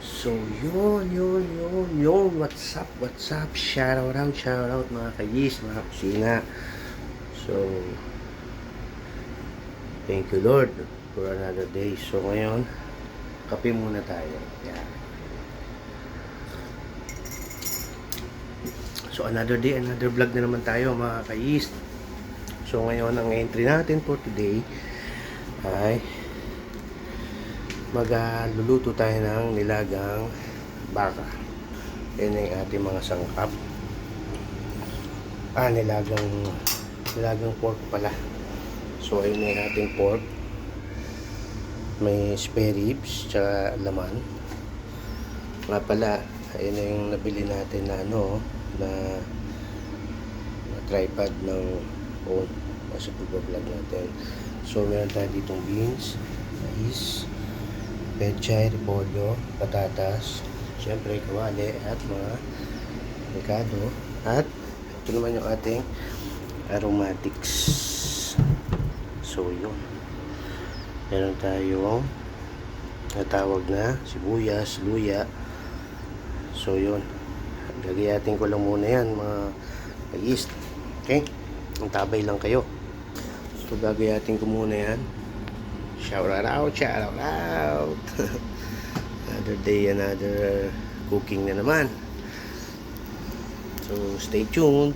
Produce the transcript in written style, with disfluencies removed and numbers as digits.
So, yun. What's up? Shout out mga kayis, mga kusina. So, thank you Lord for another day. So, ngayon, kape muna tayo. Yeah. So, another day, another vlog na naman tayo mga kayis. So, ngayon, ang entry natin for today ay magluluto tayo ng nilagang baka. Yan ang ating mga sangkap. Nilagang pork pala. So, ayun na yung ating pork. May spare ribs, tsaka laman. Nga pala, ayun na yung nabili natin na na tripod ng phone sa pag-vlog natin. So, meron tayo ditong beans, mais, pechay, repolyo, patatas, syempre kawali at mga rekado, at ito naman yung ating aromatics. So yun, meron tayong natawag na sibuyas, luya. So yun, gagayatin ko lang muna yan mga kagist. Okay, ang tabay lang kayo. So gagayatin ko muna yan. Shout out. Another day, another cooking na naman. So, stay tuned.